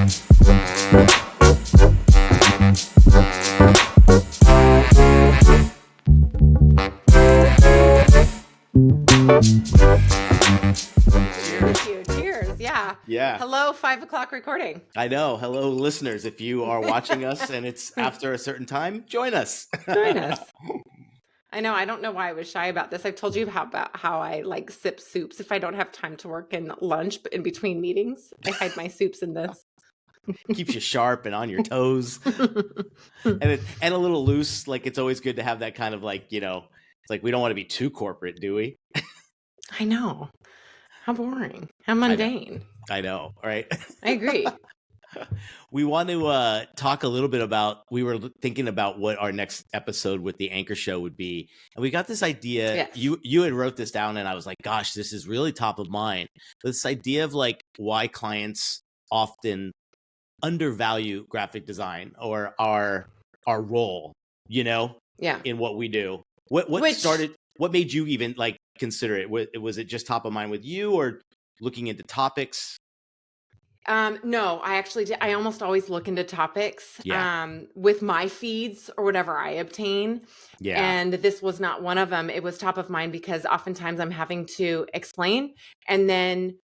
Cheers. Yeah. Yeah. Hello, 5 o'clock recording. I know. Hello, listeners. If you are watching us and it's after a certain time, join us. Join us. I know. I don't know why I was shy about this. I've told you about how I like sip soups if I don't have time to work in lunch, but in between meetings, I hide my soups in this. Keeps you sharp and on your toes. and a little loose. Like, it's always good to have that kind of it's like we don't want to be too corporate, do we? I know. How boring. How mundane. I know, right? I agree. We want to talk a little bit about, we were thinking about what our next episode with the Anchor Show would be. And we got this idea. Yes. You had wrote this down and I was like, gosh, this is really top of mind. This idea of like why clients often undervalue graphic design or our role, in what we do. What made you even like consider it? Was it just top of mind with you or looking into topics? No, I actually did. I almost always look into topics Yeah. with my feeds or whatever I obtain. Yeah. And this was not one of them. It was top of mind because oftentimes I'm having to explain and then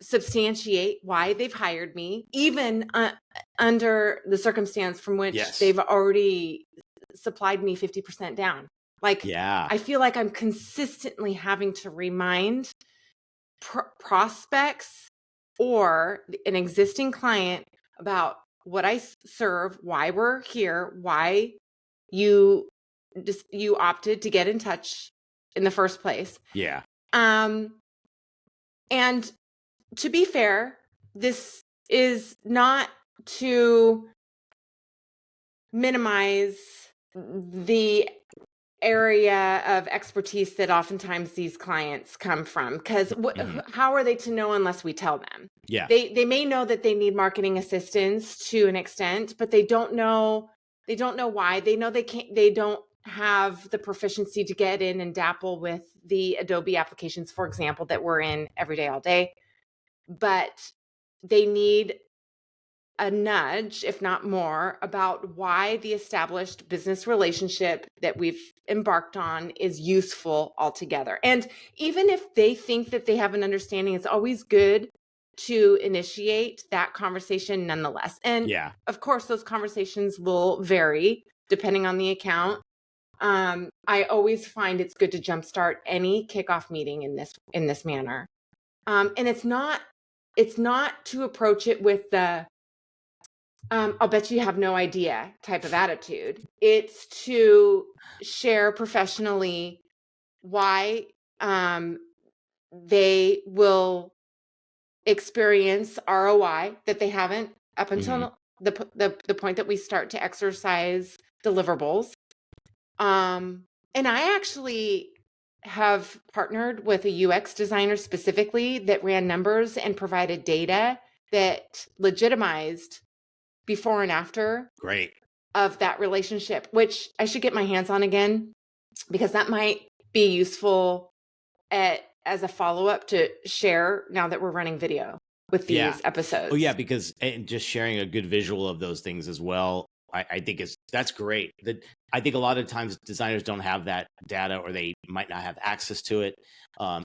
substantiate why they've hired me, even under the circumstance from which they've already supplied me 50% down. Like, I feel like I'm consistently having to remind prospects or an existing client about what I serve, why we're here, why you opted to get in touch in the first place. Yeah. And to be fair, this is not to minimize the area of expertise that oftentimes these clients come from, because how are they to know unless we tell them? Yeah, they may know that they need marketing assistance to an extent, but they don't know why. They know they don't have the proficiency to get in and dapple with the Adobe applications, for example, that we're in every day, all day, but they need a nudge, if not more, about why the established business relationship that we've embarked on is useful altogether. And even if they think that they have an understanding, it's always good to initiate that conversation nonetheless. And of course, those conversations will vary depending on the account. I always find it's good to jumpstart any kickoff meeting in this manner. And it's not to approach it with the I'll bet you have no idea type of attitude. It's to share professionally why they will experience ROI that they haven't up until the point that we start to exercise deliverables. And I actually have partnered with a UX designer specifically that ran numbers and provided data that legitimized before and after of that relationship, which I should get my hands on again, because that might be useful as a follow-up to share now that we're running video with these episodes. Oh yeah, because and just sharing a good visual of those things as well, I think that's great. I think a lot of times designers don't have that data, or they might not have access to it.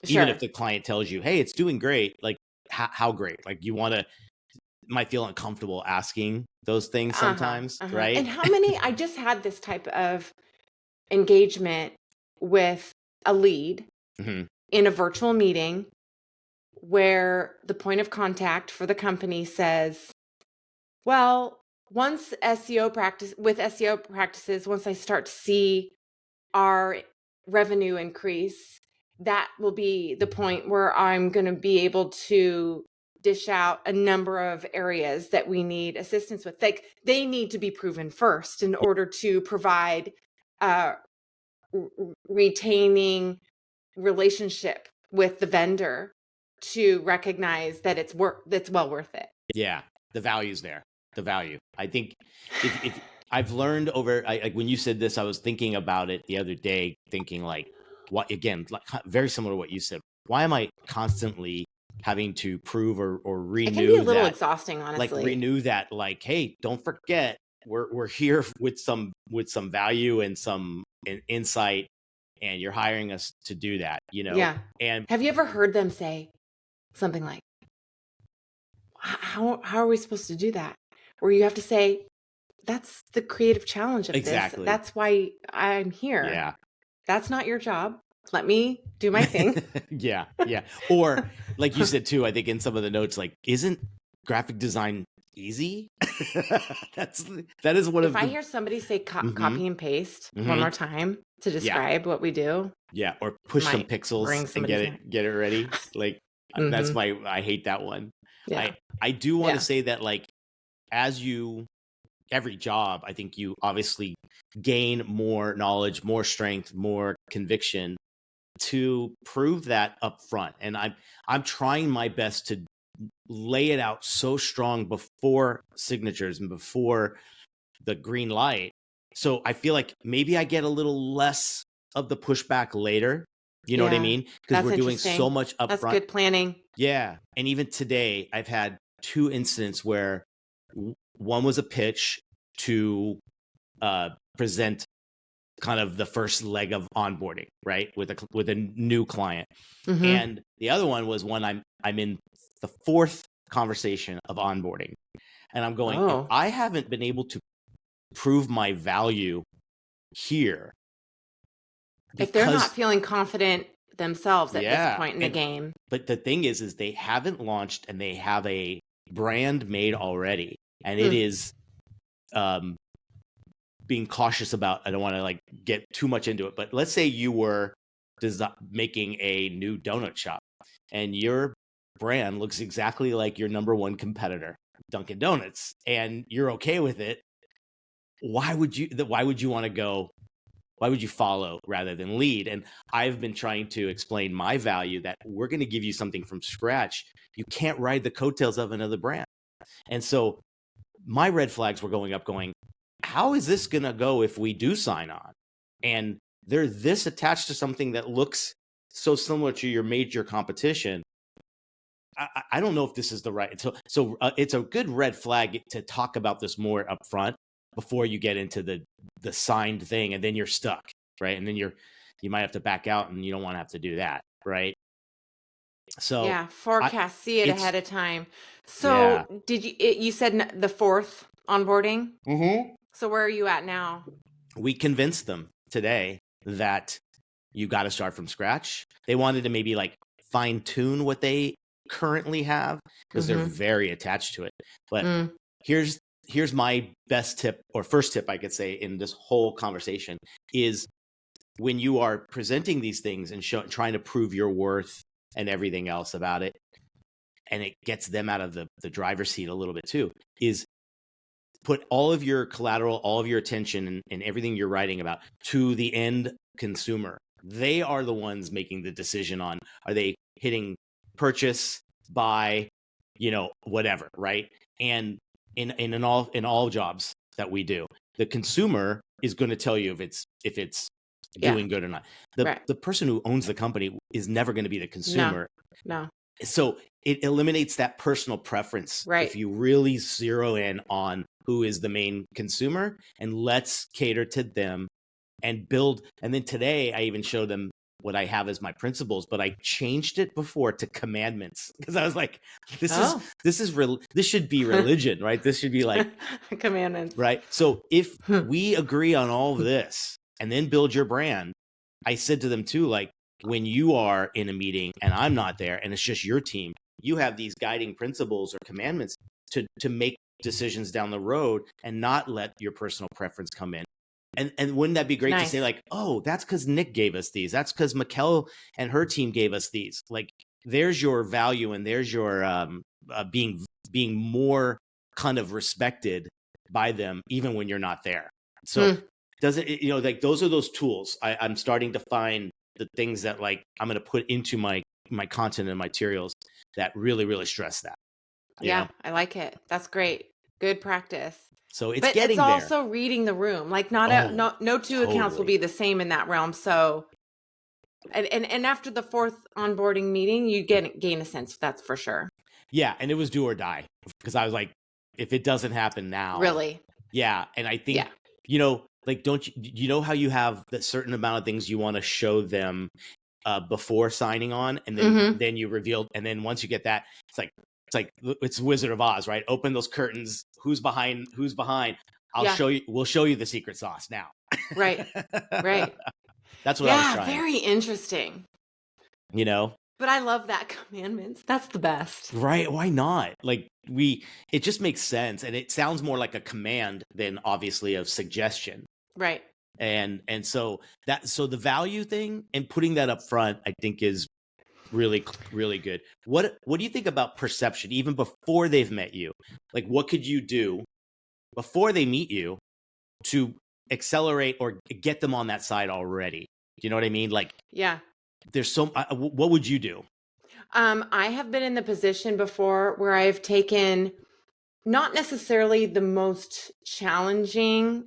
Even if the client tells you, hey, it's doing great, like how great? Like you might feel uncomfortable asking those things sometimes, right? And how many, I just had this type of engagement with a lead in a virtual meeting where the point of contact for the company says, well, once SEO practices, once I start to see our revenue increase, that will be the point where I'm going to be able to dish out a number of areas that we need assistance with. Like, they need to be proven first in order to provide retaining relationship with the vendor to recognize that that's well worth it. Yeah, the value's there. The value. I think if I've learned like when you said this, I was thinking about it the other day, thinking like, what again, like very similar to what you said. Why am I constantly having to prove or It can be a renew little that, exhausting, like honestly. renew that, like, hey, don't forget, we're here with some value and some insight, and you're hiring us to do that, Yeah. And Have you ever heard them say something like, how are we supposed to do that? Where you have to say, that's the creative challenge of this. exactly, That's why I'm here. yeah. That's not your job. Let me do my thing. Yeah. Or like you said too, I think in some of the notes, like, isn't graphic design easy? That is one If of I the hear somebody say Mhm, copy and paste one mhm. more time to Yeah, describe what we do, or push some might pixels bring and somebody's neck. get it ready. Like that's Mm-hmm. I hate that one. Yeah. I do want to Yeah. say that, like, as every job, I think you obviously gain more knowledge, more strength, more conviction to prove that up front. And I'm trying my best to lay it out so strong before signatures and before the green light. So I feel like maybe I get a little less of the pushback later. You know what I Yeah. mean? Because That's we're doing so interesting. much That's upfront. good planning. Yeah. And even today, I've had 2 incidents where one was a pitch to present kind of the first leg of onboarding, right, with a new client, Mm-hmm. and the other one was when I'm in the 4th conversation of onboarding, and I'm going, if Oh. I haven't been able to prove my value here, If they're not because feeling confident themselves at this yeah, point in the game. but the thing is they haven't launched and they have a brand made already, and it is being cautious about. I don't want to like get too much into it, but let's say you were making a new donut shop and your brand looks exactly like your number one competitor, Dunkin' Donuts, and you're okay with it. Why would you want to go? Why would you follow rather than lead? And I've been trying to explain my value that we're going to give you something from scratch. You can't ride the coattails of another brand. And so my red flags were going up going, how is this going to go if we do sign on? And they're this attached to something that looks so similar to your major competition. I don't know if this is the right. So it's a good red flag to talk about this more up front before you get into the signed thing, and then you're stuck, right? And then you might have to back out, and you don't want to have to do that, right? So Yeah, forecast, see it it's ahead of time. yeah. So did you said the 4th onboarding? Mm-hmm. So where are you at now? We convinced them today that you got to start from scratch. They wanted to maybe like fine tune what they currently have because they're very attached to it. But here's my best tip, or first tip I could say in this whole conversation, is when you are presenting these things and trying to prove your worth and everything else about it, and it gets them out of the driver's seat a little bit too, is put all of your collateral, all of your attention and everything you're writing about to the end consumer. They are the ones making the decision on, are they hitting purchase, buy, whatever, right? And in all jobs that we do, the consumer is going to tell you if it's doing good or not. The person who owns the company is never going to be the consumer. No. So it eliminates that personal preference. Right. If you really zero in on who is the main consumer, and let's cater to them and build. And then today I even showed them what I have as my principles, but I changed it before to commandments because I was like, this should be religion, right? This should be like commandments, right? So if we agree on all of this and then build your brand, I said to them too, like, when you are in a meeting and I'm not there and it's just your team, you have these guiding principles or commandments to make decisions down the road and not let your personal preference come in. And wouldn't that be great to say, like, oh, that's because Nick gave us these. That's because Mikelle and her team gave us these. Like, there's your value and there's your being more kind of respected by them, even when you're not there. So does it, like, those are those tools. I'm starting to find the things that, like, I'm going to put into my content and materials that really, really stress that. Yeah, I like it. That's great. Good practice. So it's but getting it's there. Also reading the room. Like no two accounts will be the same in that realm. So And after the fourth onboarding meeting, you gain a sense, that's for sure. Yeah, and it was do or die, because I was like, if it doesn't happen now, Really? yeah. And I think, you know, like, don't you know how you have that certain amount of things you want to show them before signing on, and then you reveal, and then once you get that, it's Wizard of Oz, right? Open those curtains. Who's behind? We'll show you the secret sauce now. Right. That's what I was trying. Very interesting. You know? But I love that commandments. That's the best. Right. Why not? Like, it just makes sense. And it sounds more like a command than obviously a suggestion. Right. And so the value thing and putting that up front, I think, is really, really good. What do you think about perception, even before they've met you? Like, what could you do before they meet you to accelerate or get them on that side already? Do you know what I mean? Like, yeah. There's what would you do? I have been in the position before where I've taken not necessarily the most challenging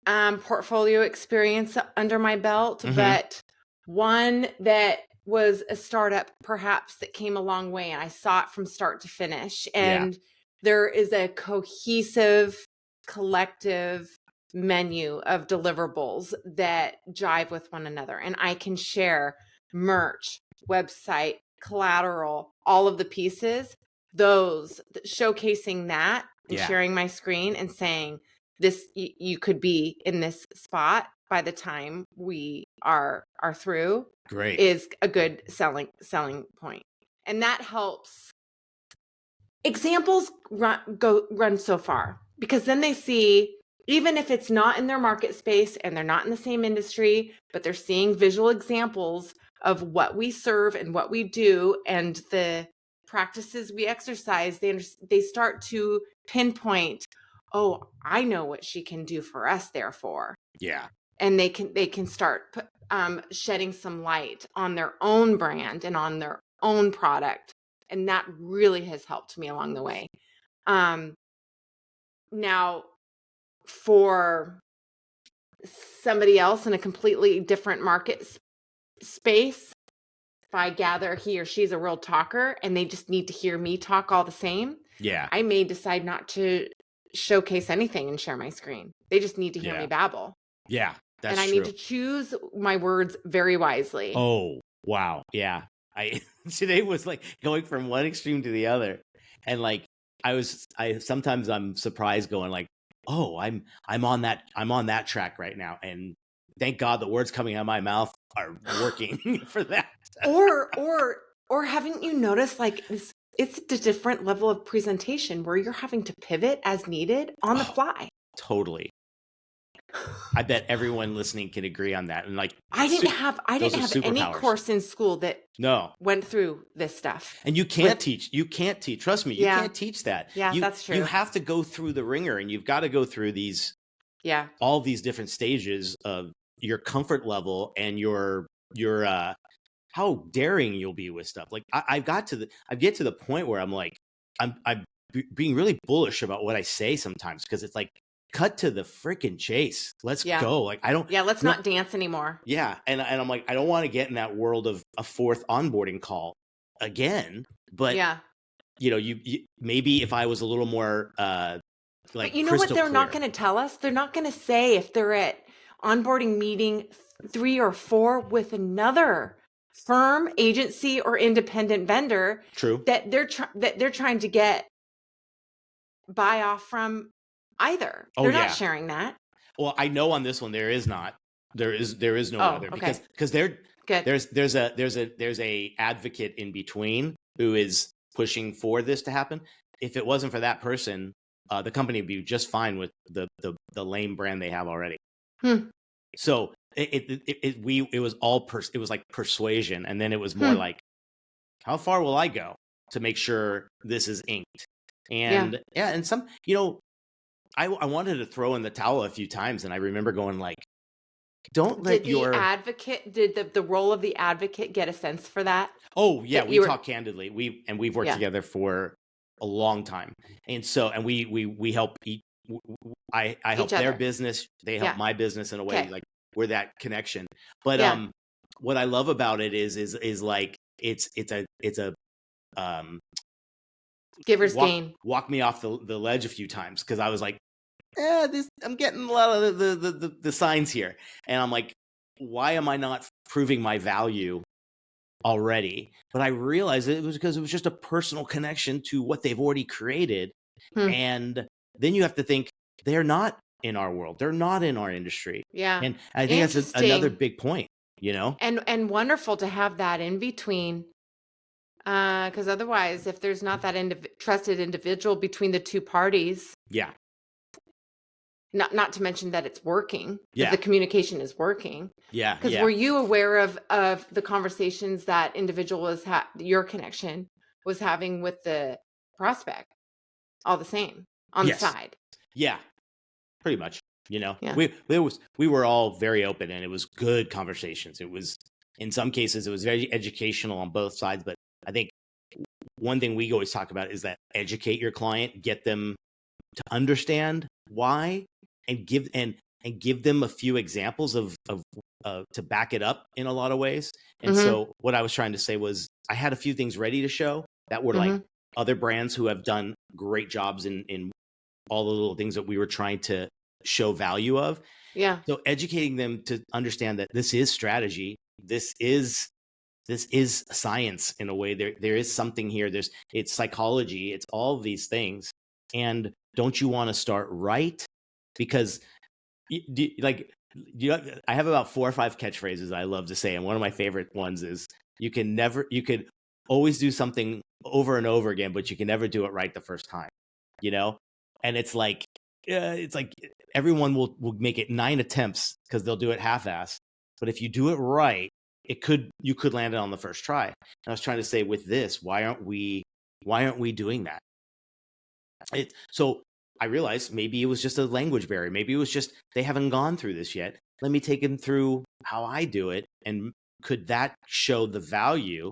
portfolio experience under my belt, but one that was a startup perhaps that came a long way, and I saw it from start to finish. And there is a cohesive, collective menu of deliverables that jive with one another, and I can share merch, website, collateral, all of the pieces, those showcasing that and sharing my screen and saying, this, you could be in this spot by the time we are through. Great. Is a good selling point. And that helps. Examples run so far, because then they see, even if it's not in their market space and they're not in the same industry, but they're seeing visual examples of what we serve and what we do and the practices we exercise, they start to pinpoint, oh, I know what she can do for us, therefore. Yeah. And they can start shedding some light on their own brand and on their own product. And that really has helped me along the way. Now, for somebody else in a completely different market space, if I gather he or she's a real talker and they just need to hear me talk all the same, I may decide not to showcase anything and share my screen. They just need to hear me babble. Yeah, that's true. And I need to choose my words very wisely. Oh, wow. Yeah. Today was like going from one extreme to the other. And like, sometimes I'm surprised, going like, oh, I'm on that track right now. And thank God the words coming out of my mouth are working for that. Or haven't you noticed, like, it's a different level of presentation where you're having to pivot as needed on the fly. Totally. I bet everyone listening can agree on that. And like, I didn't have any course in school that went through this stuff. And you can't teach. Trust me, you can't teach that. Yeah, that's true. You have to go through the ringer, and you've got to go through these, all these different stages of your comfort level and your how daring you'll be with stuff. Like I get to the point where I'm like, I'm being really bullish about what I say sometimes, because it's like, cut to the freaking chase. Let's go. Like, I don't. Yeah, let's not dance anymore. Yeah, and I'm like, I don't want to get in that world of a fourth onboarding call again. But you know, you maybe if I was a little more like, but you know what they're not going to tell us? They're not going to say if they're at onboarding meeting 3 or 4 with another firm, agency, or independent vendor. True. That they're trying to buy off from either. They're not sharing that. Well, I know on this one there is not. There is no other, because there's a advocate in between who is pushing for this to happen. If it wasn't for that person, the company would be just fine with the lame brand they have already. So it was like persuasion, and then it was more like, how far will I go to make sure this is inked? And and some, you know, I wanted to throw in the towel a few times, and I remember going like, don't let your advocate, did the role of the advocate get a sense for that? Oh yeah, we talk candidly. We've worked together for a long time, and so we help I help their business, they help my business in a way, like we're that connection. But what I love about it is like it's a Giver's gain. walk me off the ledge a few times, because I was like, I'm getting a lot of the signs here, and I'm like, why am I not proving my value already? But I realized it was because it was just a personal connection to what they've already created. And then you have to think, they're not in our world, they're not in our industry. Yeah. And I think that's another big point, and wonderful to have that in between, because otherwise, if there's not that trusted individual between the two parties, not to mention that it's working, that the communication is working. Because were you aware of the conversations that individual was your connection was having with the prospect, all the same on the side? Yeah, pretty much. We were all very open, and it was good conversations. It was, in some cases, it was very educational on both sides. But I think one thing we always talk about is that educate your client, get them to understand why, and give them a few examples of to back it up in a lot of ways. And so what I was trying to say was, I had a few things ready to show that were like other brands who have done great jobs in all the little things that we were trying to show value of. Yeah. So educating them to understand that this is strategy. This is science in a way. There is something here. It's psychology. It's all of these things. And don't you want to start right? Because I have about 4 or 5 catchphrases I love to say. And one of my favorite ones is, you could always do something over and over again, but you can never do it right the first time, And it's like everyone will make it 9 attempts because they'll do it half-assed. But if you do it right, you could land it on the first try. And I was trying to say with this, why aren't we doing that? So I realized maybe it was just a language barrier. Maybe it was just they haven't gone through this yet. Let me take them through how I do it, and could that show the value?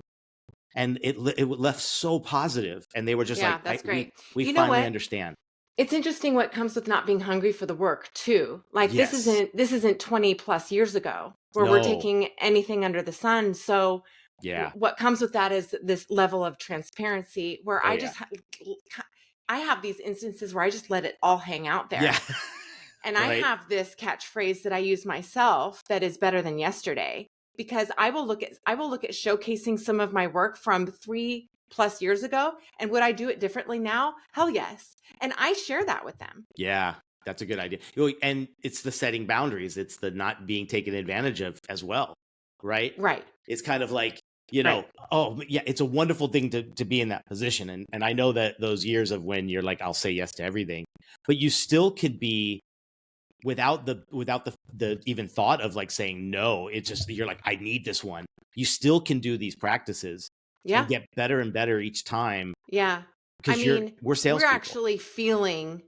And it left so positive, and they were just like, that's great. We finally understand. It's interesting what comes with not being hungry for the work too. Like this isn't 20 plus years ago where we're taking anything under the sun. So what comes with that is this level of transparency where I have these instances where I just let it all hang out there. Yeah. And I have this catchphrase that I use myself that is better than yesterday, because I will look at showcasing some of my work from 3+ years ago. And would I do it differently now? Hell yes. And I share that with them. Yeah, that's a good idea. And it's the setting boundaries. It's the not being taken advantage of as well. Right. Right. It's kind of like, oh yeah, it's a wonderful thing to be in that position. And I know that those years of when you're like, I'll say yes to everything, but you still could be without the even thought of like saying no. It's just, you're like, I need this one. You still can do these practices. Yeah. And get better and better each time. Yeah. Because we're salespeople. We're actually feeling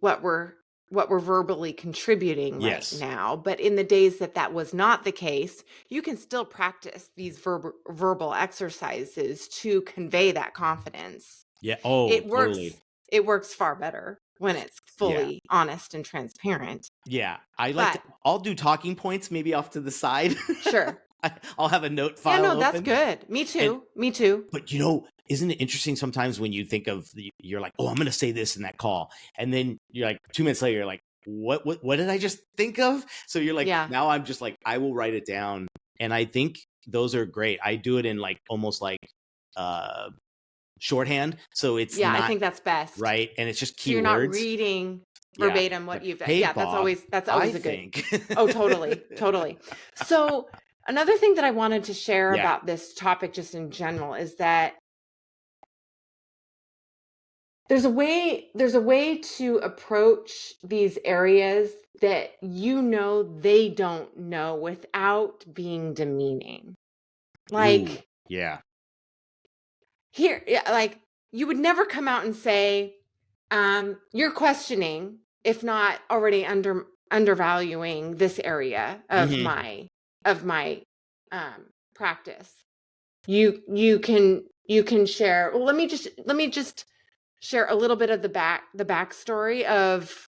what we're verbally contributing right now. But in the days that was not the case, you can still practice these verbal exercises to convey that confidence. Yeah. Oh, it works. Totally. It works far better when it's fully honest and transparent. Yeah. I'll do talking points maybe off to the side. Sure. I'll have a note file. Yeah, no, that's good. Me too. But isn't it interesting sometimes when you think of you're like, oh, I'm going to say this in that call, and then you're like 2 minutes later, you're like, what did I just think of? So you're like, now I'm just like, I will write it down, and I think those are great. I do it in like almost like shorthand, so it's I think that's best, right? And it's just keywords. So you're not reading verbatim what you've. Hey, Bob, that's always a good. Oh, totally. So. Another thing that I wanted to share about this topic just in general is that there's a way to approach these areas that they don't know without being demeaning. Like, here, like you would never come out and say, you're questioning, if not already undervaluing this area of my practice. You can share. Well, let me just share a little bit of the backstory of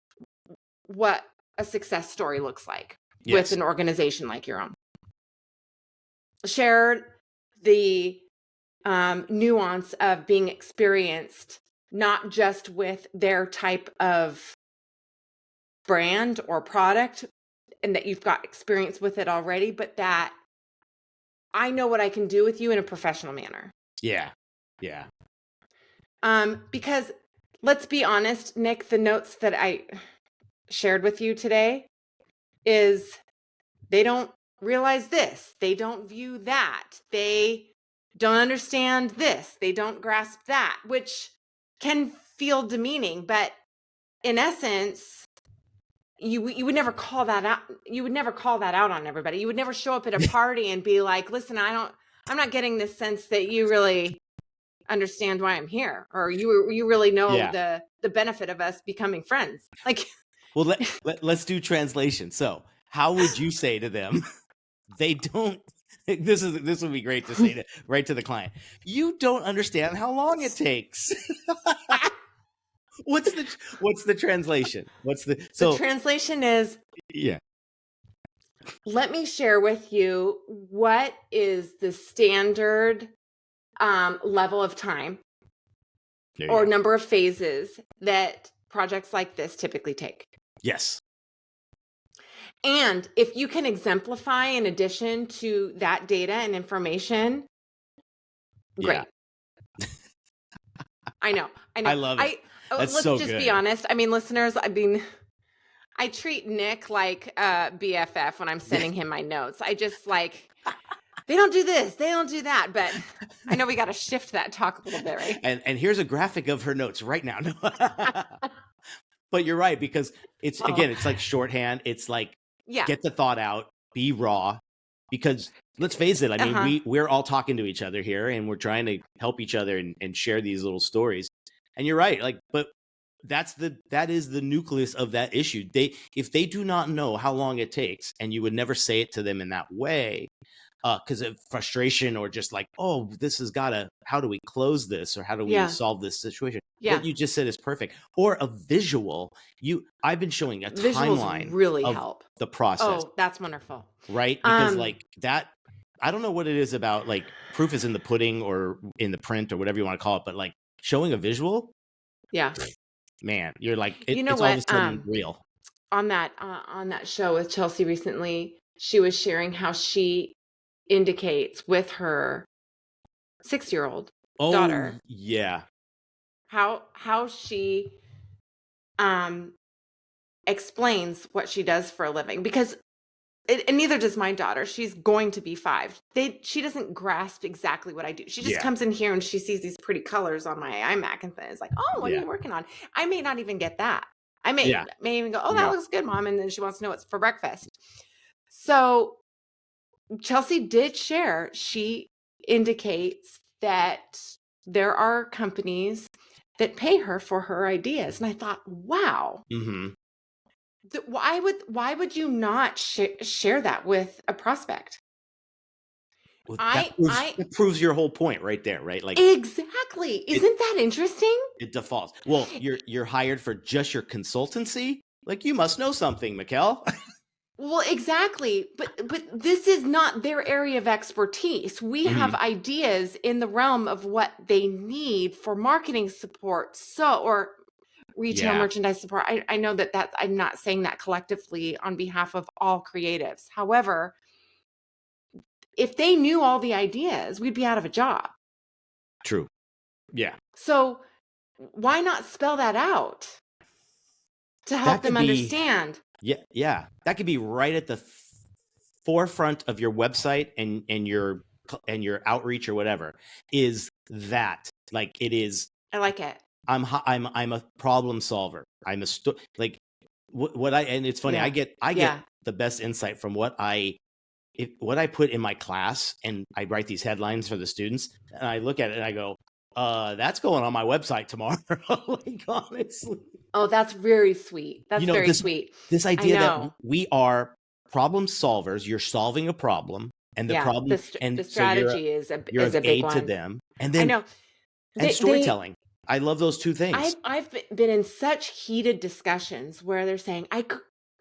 what a success story looks like with an organization like your own. share the nuance of being experienced, not just with their type of brand or product and that you've got experience with it already, but that I know what I can do with you in a professional manner. Yeah. Yeah. Because let's be honest, Nick, the notes that I shared with you today is they don't realize this. They don't view that. They don't understand this. They don't grasp that, which can feel demeaning, but in essence, you would never call that out. You would never call that out on everybody. You would never show up at a party and be like, listen, I'm not getting this sense that you really understand why I'm here, or you really know the benefit of us becoming friends. Like, well, let's do translation. So how would you say to them, they don't, this would be great to say right to the client, you don't understand how long it takes. What's the translation? The translation is, let me share with you what is the standard level of time or number of phases that projects like this typically take. Yes. And if you can exemplify in addition to that data and information, great. Yeah. I know. I love it. Let's just be honest. I mean, listeners, I treat Nick like a BFF when I'm sending him my notes. I just like, they don't do this, they don't do that. But I know we got to shift that talk a little bit, right? And here's a graphic of her notes right now. But you're right, because it's like shorthand. It's like, get the thought out, be raw, because let's face it. I mean, we're all talking to each other here, and we're trying to help each other and share these little stories. And you're right. Like, but that is the nucleus of that issue. If they do not know how long it takes, and you would never say it to them in that way, because of frustration or just like, oh, this has how do we close this, or how do we solve this situation? What you just said is perfect. Or a visual. I've been showing a timeline really of help the process. Oh, that's wonderful. Right? Because like that, I don't know what it is about, like, proof is in the pudding or in the print or whatever you want to call it, but like showing a visual, man, you're like, it's all of a sudden real. On that show with Chelsea recently, she was sharing how she indicates with her 6-year-old daughter. Yeah. How she explains what she does for a living, because and neither does my daughter. She's going to be 5. She doesn't grasp exactly what I do. She just comes in here and she sees these pretty colors on my iMac and is like, oh, what are you working on? I may not even get that. I may even go, oh, that looks good, Mom. And then she wants to know what's for breakfast. So Chelsea did share, she indicates that there are companies that pay her for her ideas. And I thought, wow. Mm-hmm. Why would you not share that with a prospect? Well, that proves your whole point right there, right? Like, exactly. Isn't that interesting? It defaults. Well, you're hired for just your consultancy. Like, you must know something, Mikelle. Well, exactly. But this is not their area of expertise. We have ideas in the realm of what they need for marketing support. Or retail merchandise support. I know that I'm not saying that collectively on behalf of all creatives. However, if they knew all the ideas, we'd be out of a job. True. Yeah. So why not spell that out to help them understand? Yeah. That could be right at the forefront of your website and your outreach or whatever. Is that, like, it is? I like it. I'm a problem solver. I'm a and it's funny. I get the best insight from what I put in my class, and I write these headlines for the students, and I look at it and I go, that's going on my website tomorrow. Like, honestly. Oh, that's very sweet. That's very sweet. This idea that we are problem solvers. You're solving a problem, and the problem the strategy is a big aid one to them, and then I know and storytelling. I love those two things. I've been in such heated discussions where they're saying,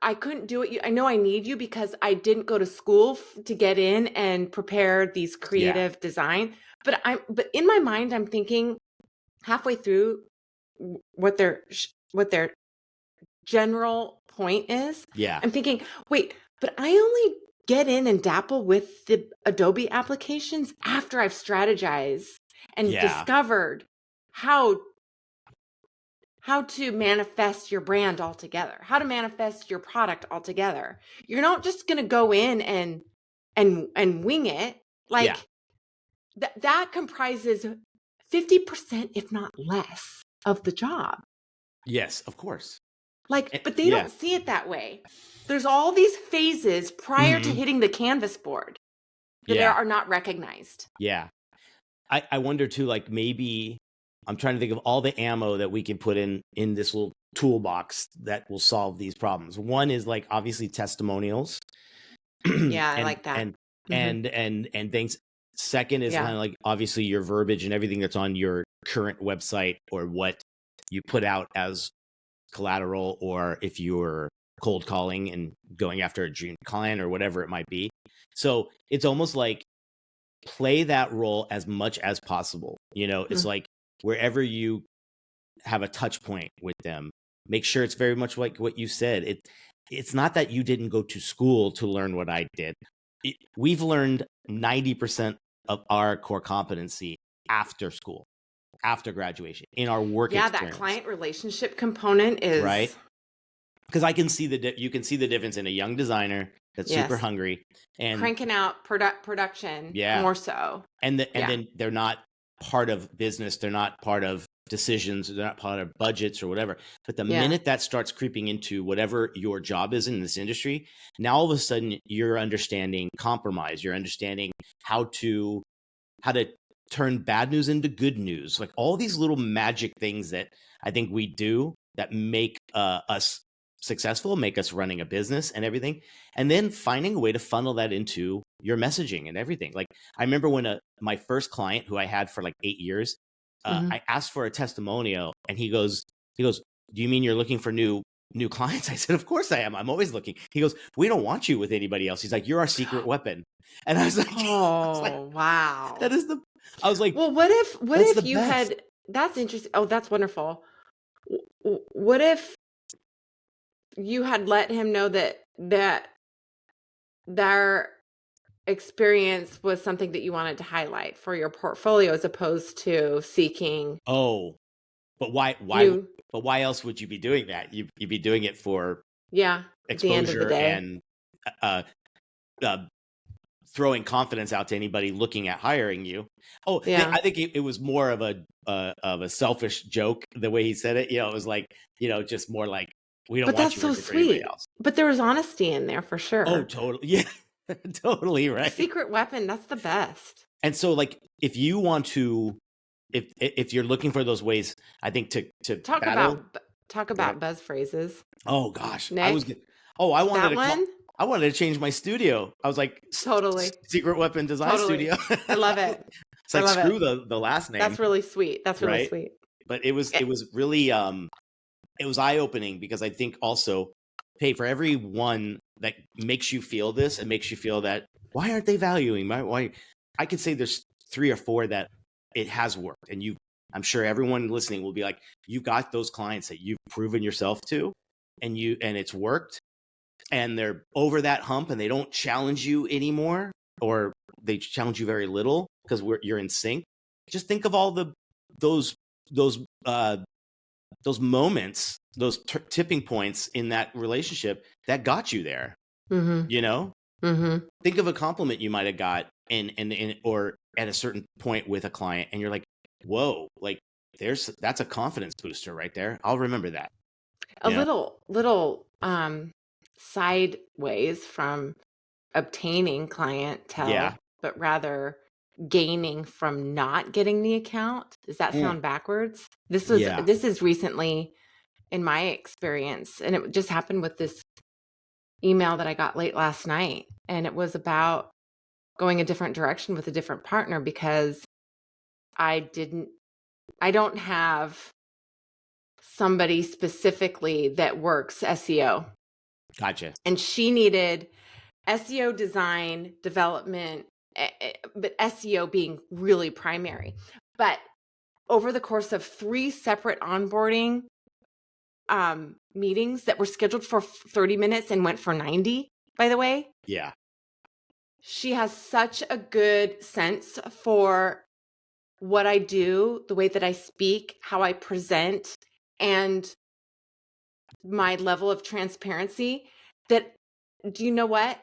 I couldn't do it. I know I need you because I didn't go to school to get in and prepare these creative design. But in my mind, I'm thinking halfway through what their general point is. Yeah. I'm thinking, wait, but I only get in and dapple with the Adobe applications after I've strategized and discovered how to manifest your brand altogether, how to manifest your product altogether. You're not just going to go in and wing it. Like that comprises 50%, if not less, of the job. Yes, of course. Like, but they don't see it that way. There's all these phases prior to hitting the canvas board that are not recognized. Yeah. I wonder too, like maybe I'm trying to think of all the ammo that we can put in this little toolbox that will solve these problems. One is like obviously testimonials. Yeah, I like that. And things. Second is kind of like obviously your verbiage and everything that's on your current website or what you put out as collateral, or if you're cold calling and going after a dream client or whatever it might be. So it's almost like play that role as much as possible. You know, it's like wherever you have a touch point with them, make sure it's very much like what you said. It's not that you didn't go to school to learn what I did. We've learned 90% of our core competency after school, after graduation, in our work experience. That client relationship component is right. Because I can see you can see the difference in a young designer that's super hungry and cranking out production more so. And then they're not part of business. They're not part of decisions. They're not part of budgets or whatever. But the minute that starts creeping into whatever your job is in this industry, now all of a sudden you're understanding compromise. You're understanding how to turn bad news into good news. Like all these little magic things that I think we do that make us successful, make us running a business and everything. And then finding a way to funnel that into your messaging and everything. Like I remember when my first client who I had for like 8 years, I asked for a testimonial and he goes, do you mean you're looking for new clients? I said, of course I am. I'm always looking. He goes, we don't want you with anybody else. He's like, you're our secret weapon. And I was like, wow. I was like, well, what if you had, that's interesting. Oh, that's wonderful. What if you had let him know that their experience was something that you wanted to highlight for your portfolio as opposed to seeking? Oh, but why but why else would you be doing that? You'd be doing it for exposure and throwing confidence out to anybody looking at hiring you. Oh, I think it was more of a selfish joke the way he said it. You know, it was like, you know, just more like, we don't want you working for anybody else. But there was honesty in there for sure. Oh, totally. Yeah, totally right. Secret weapon, that's the best. And so like, if you want to, if you're looking for those ways, I think to talk about buzz phrases. Oh gosh, Nick, I wanted to change my studio. I was like, totally secret weapon design studio. I love it. It's like screw the last name. That's really sweet. That's really sweet. But it was really it was eye-opening because I think also, hey, for everyone that makes you feel this and makes you feel that, why aren't they valuing why I could say there's 3 or 4 that it has worked, and I'm sure everyone listening will be like, you got those clients that you've proven yourself to, and it's worked, and they're over that hump and they don't challenge you anymore, or they challenge you very little because you're in sync. Just think of all those moments, those tipping points in that relationship that got you there. You know, think of a compliment you might have got or at a certain point with a client, and you're like, whoa, like that's a confidence booster right there. I'll remember that. Little sideways from obtaining clientele, but rather gaining from not getting the account. Does that sound backwards? This is recently in my experience, and it just happened with this email that I got late last night, and it was about going a different direction with a different partner because I don't have somebody specifically that works SEO. Gotcha. And she needed SEO design, development, but SEO being really primary. But over the course of 3 separate onboarding meetings that were scheduled for 30 minutes and went for 90, by the way. Yeah. She has such a good sense for what I do, the way that I speak, how I present, and my level of transparency that, do you know what?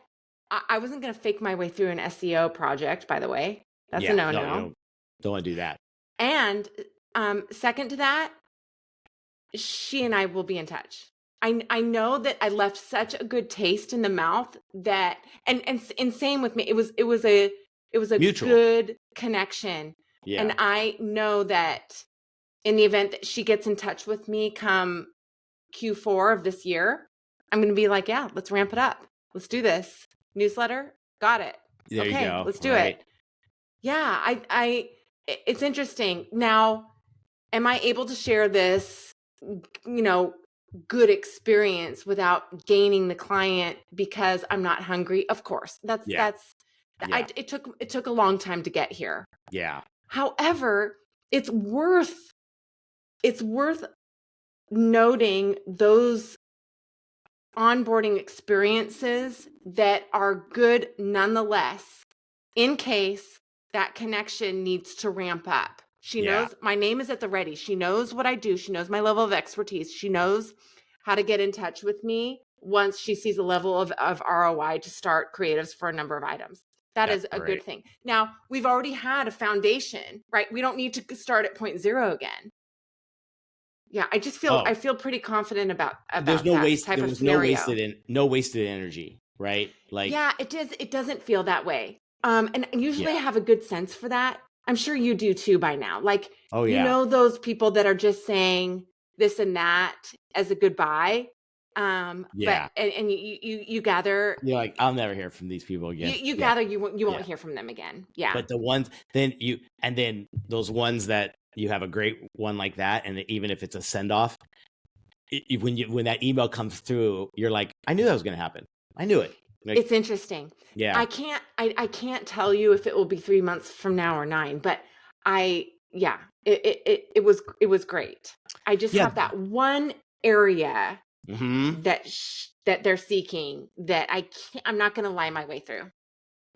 I wasn't going to fake my way through an SEO project, by the way. That's a no-no. No, don't want to do that. And second to that, she and I will be in touch. I know that I left such a good taste in the mouth that, and same with me. It was a Mutual. good connection. Yeah. And I know that in the event that she gets in touch with me come Q4 of this year, I'm going to be like, yeah, let's ramp it up. Let's do this. Newsletter, got it. There okay, you go. Let's do it. Yeah, it's interesting. Now, am I able to share this, good experience without gaining the client because I'm not hungry? Of course. It took a long time to get here. Yeah. However, it's worth noting those onboarding experiences that are good nonetheless, in case that connection needs to ramp up. She knows my name is at the ready. She knows what I do. She knows my level of expertise. She knows how to get in touch with me once she sees a level of ROI to start creatives for a number of items. That's a good thing. Now, we've already had a foundation, right? We don't need to start at 0.0 again. Yeah, I just feel I feel pretty confident about there's no that waste, type there of was scenario. no wasted energy, right? Like, yeah, it doesn't feel that way. And usually I have a good sense for that. I'm sure you do too by now. Like, you know, those people that are just saying this and that as a goodbye. But and you gather, you're like, I'll never hear from these people again. You gather you won't hear from them again. Yeah. But the ones then those ones that you have a great one like that, and even if it's a send off, when that email comes through, you're like, I knew that was going to happen. I knew it. Like, it's interesting. Yeah. I can't tell you if it will be 3 months from now or 9, but it was great. I just have that one area that they're seeking that I'm not going to lie my way through.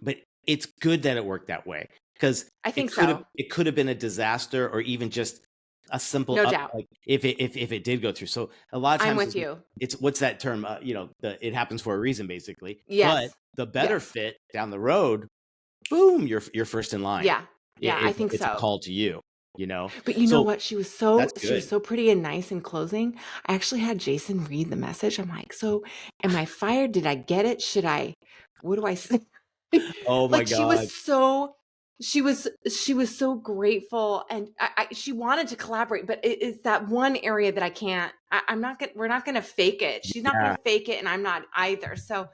But it's good that it worked that way, because I think it could have been a disaster, or even just a simple doubt. Like if it did go through. So a lot of times I'm with you. It's what's that term? It happens for a reason, basically. Yes. But the better fit down the road, boom, you're first in line. Yeah. Yeah, I think it's a call to you. But you know what? She was so pretty and nice in closing. I actually had Jason read the message. I'm like, so am I fired? Did I get it? What do I say? Oh my God. She was so grateful, and she wanted to collaborate, but it's that one area that I can't, we're not going to fake it. She's not going to fake it, and I'm not either. So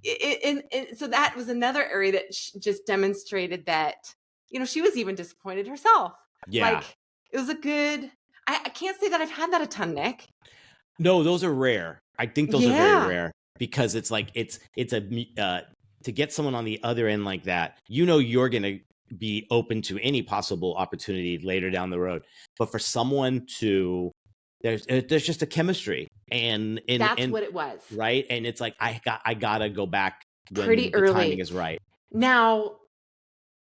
so that was another area that just demonstrated that, she was even disappointed herself. Yeah. Like, it was a good, I can't say that I've had that a ton, Nick. No, those are rare. I think those are very rare, because it's like, it's to get someone on the other end like that, you're going to be open to any possible opportunity later down the road. But for someone to, there's just a chemistry, and that's what it was, right? And it's like, I gotta go back when pretty early. The timing is right. Now,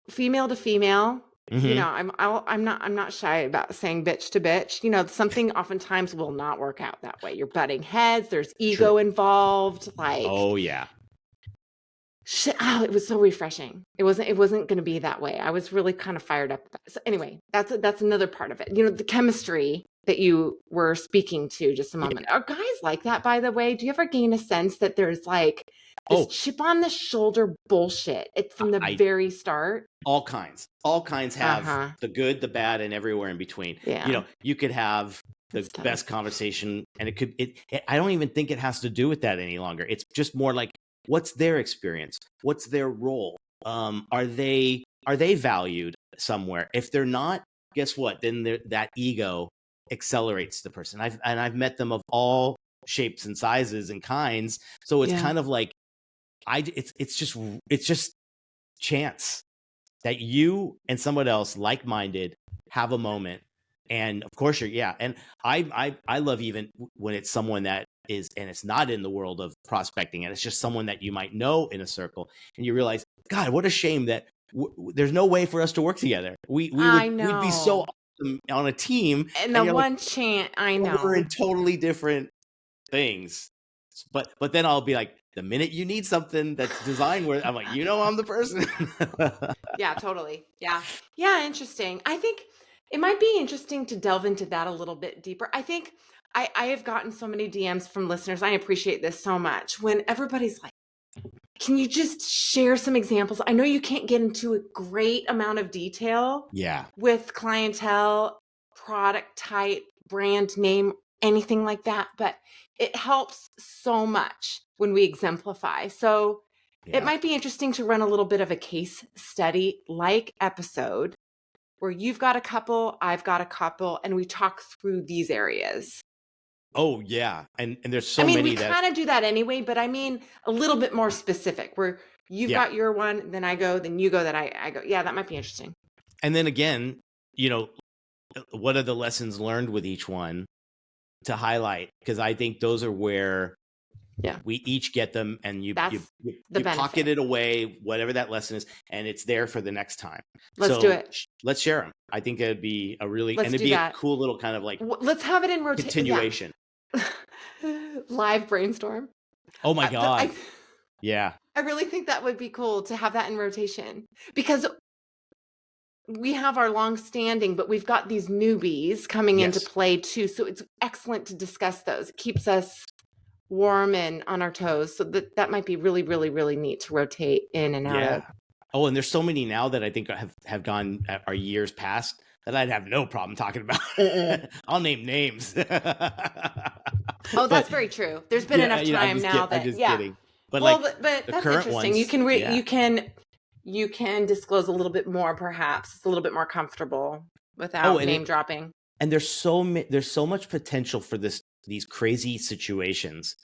female to female, I'm not shy about saying bitch to bitch. Something oftentimes will not work out that way. You're butting heads. There's ego involved. Like, oh yeah. It was so refreshing. It wasn't going to be that way. I was really kind of fired up. So anyway, that's another part of it. The chemistry that you were speaking to just a moment. Are guys like that, by the way? Do you ever gain a sense that there's like this chip on the shoulder bullshit from the very start? All kinds have the good, the bad, and everywhere in between. Yeah. You could have the best conversation, and I don't even think it has to do with that any longer. It's just more like, what's their experience? What's their role? Are they valued somewhere? If they're not, guess what? Then that ego accelerates the person. I've met them of all shapes and sizes and kinds. So it's kind of like, it's just chance that you and someone else like-minded have a moment. And of course and I love even when it's someone that is, and it's not in the world of prospecting, and it's just someone that you might know in a circle, and you realize, God, what a shame that there's no way for us to work together. We'd be so awesome on a team. And the one chance, I know. We're in totally different things. But then I'll be like, the minute you need something that's designed where I'm like, I'm the person. Yeah, totally. Yeah. Yeah. Interesting. I think it might be interesting to delve into that a little bit deeper. I think I have gotten so many DMs from listeners. I appreciate this so much when everybody's like, can you just share some examples? I know you can't get into a great amount of detail with clientele, product type, brand name, anything like that, but it helps so much when we exemplify. So it might be interesting to run a little bit of a case study like episode where you've got a couple, I've got a couple, and we talk through these areas. Oh yeah. And there's so many we kind of do that anyway, but I mean a little bit more specific where you've got your one, then I go, then you go, then I go. Yeah, that might be interesting. And then again, what are the lessons learned with each one to highlight? Because I think those are where we each get them, and you pocket it away, whatever that lesson is, and it's there for the next time. Let's do it. Let's share them. I think it'd be a cool little kind of like, let's have it in continuation. Live brainstorm. Oh my God. I really think that would be cool to have that in rotation, because we have our long standing, but we've got these newbies coming into play too. So it's excellent to discuss those. It keeps us warm and on our toes. So that might be really, really, really neat to rotate in and out of. Oh, and there's so many now that I think have gone our years past that I'd have no problem talking about. I'll name names. That's very true. There's been enough time now that I'm just kidding. But but that's interesting. Ones, you can disclose a little bit more, perhaps. It's a little bit more comfortable without name dropping. And there's so much potential for these crazy situations.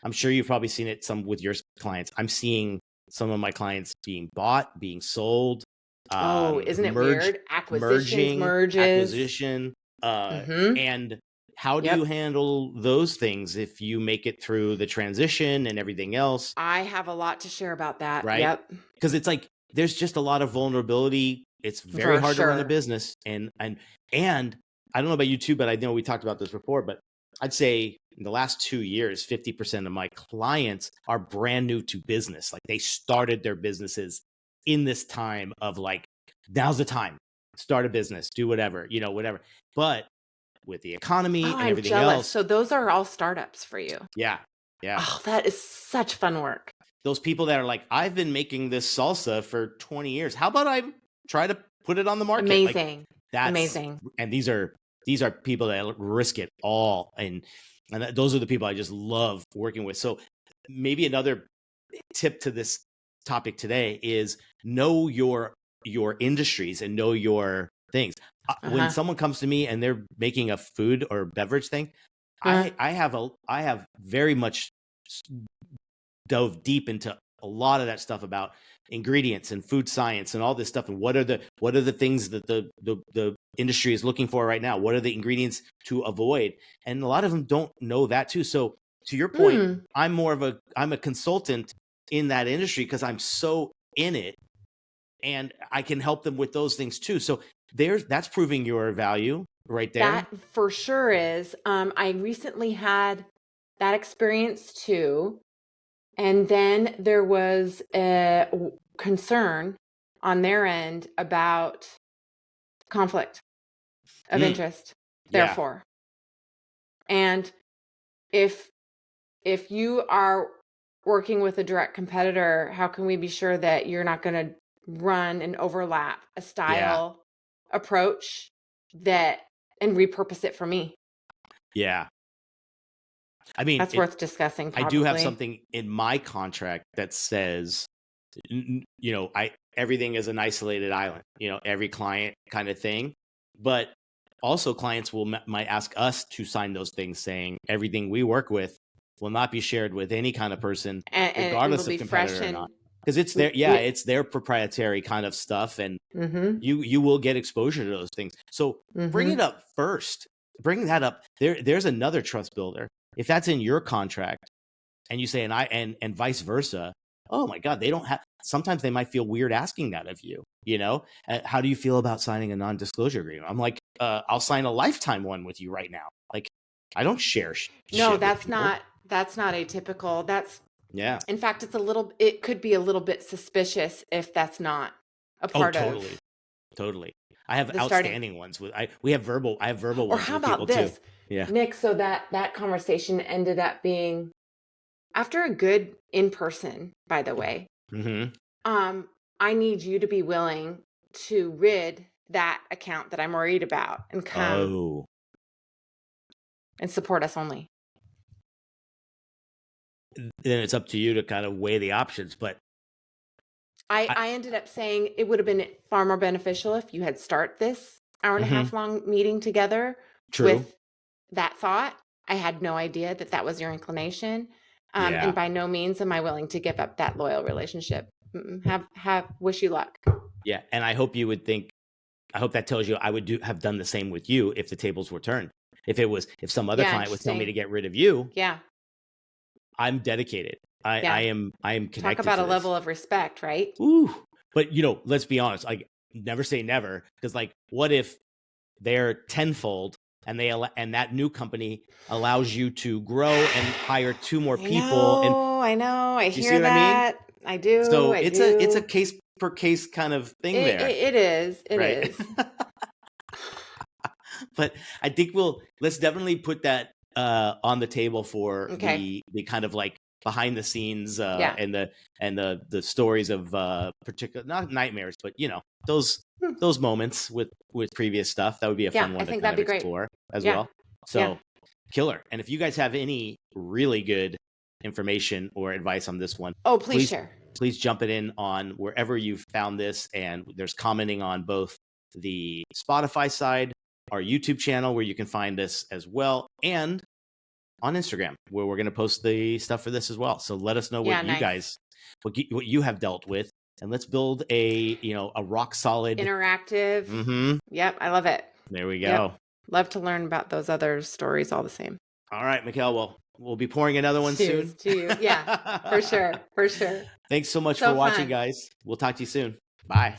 I'm sure you've probably seen it some with your clients. I'm seeing some of my clients being bought, being sold. Isn't it weird? Acquisition. And how do you handle those things if you make it through the transition and everything else? I have a lot to share about that. Right? Yep. Because it's like there's just a lot of vulnerability. It's very hard to run a business. And I don't know about you too, but I know we talked about this before, but I'd say in the last 2 years, 50% of my clients are brand new to business. Like they started their businesses in this time of like, now's the time, start a business, do whatever, whatever. But with the economy and everything else. So those are all startups for you. Yeah. Oh, that is such fun work. Those people that are like, I've been making this salsa for 20 years. How about I try to put it on the market? Amazing. Like, that's amazing. And these are people that risk it all. And those are the people I just love working with. So maybe another tip to this topic today is know your industries and know your things. When someone comes to me and they're making a food or beverage thing, I have very much dove deep into a lot of that stuff about ingredients and food science and all this stuff. And what are the things that the industry is looking for right now? What are the ingredients to avoid? And a lot of them don't know that too. So to your point, I'm a consultant in that industry because I'm so in it, and I can help them with those things too. So that's proving your value right there. That for sure is. I recently had that experience too. And then there was a concern on their end about conflict of interest, therefore. And if you are working with a direct competitor, how can we be sure that you're not going to run and overlap a style approach and repurpose it for me? Yeah. I mean, that's worth discussing. Probably. I do have something in my contract that says, everything is an isolated island, every client kind of thing. But also clients might ask us to sign those things saying everything we work with will not be shared with any kind of person, and regardless it'll of be fresh competitor or and not. Because it's their, it's their proprietary kind of stuff, and you will get exposure to those things. So bring it up first. Bring that up. There's another trust builder. If that's in your contract, and you say, and vice versa, oh my God, they don't have. Sometimes they might feel weird asking that of you. You know, how do you feel about signing a non-disclosure agreement? I'm like, I'll sign a lifetime one with you right now. Like, I don't share. No, that's not atypical. That's In fact, it could be a little bit suspicious if that's not a part of. Totally. I have outstanding ones I have verbal ones how with about people this? too. Yeah. Nick, so that conversation ended up being after a good in-person, by the way. I need you to be willing to rid that account that I'm worried about and come and support us only. Then it's up to you to kind of weigh the options. But I ended up saying it would have been far more beneficial if you had start this hour and a half long meeting together with that thought. I had no idea that was your inclination. And by no means am I willing to give up that loyal relationship. Wish you luck. Yeah. And I hope that tells you I would have done the same with you if the tables were turned. If some other client was telling me to get rid of you. Yeah. I'm dedicated. I am connected. Talk about a level of respect, right? Ooh. But let's be honest. Like, never say never, because like, what if they're tenfold and that new company allows you to grow and hire 2 more people? I know. I hear that. I mean? I do. So it's a case per case kind of thing there. It is. It is. But I think let's definitely put that on the table for the kind of like behind the scenes and the stories of particular, not nightmares, but those moments with previous stuff. That would be a fun one to kind of explore as well. So killer. And if you guys have any really good information or advice on this one, please share. Please jump it in on wherever you've found this. And there's commenting on both the Spotify side, our YouTube channel, where you can find this as well, and on Instagram, where we're going to post the stuff for this as well. So let us know what you guys, what you have dealt with, and let's build a rock solid interactive. Yep. I love it. There we go. Yep. Love to learn about those other stories all the same. All right, Mikelle. Well, we'll be pouring another one soon. To you. Yeah, for sure. Thanks so much for watching, guys. We'll talk to you soon. Bye.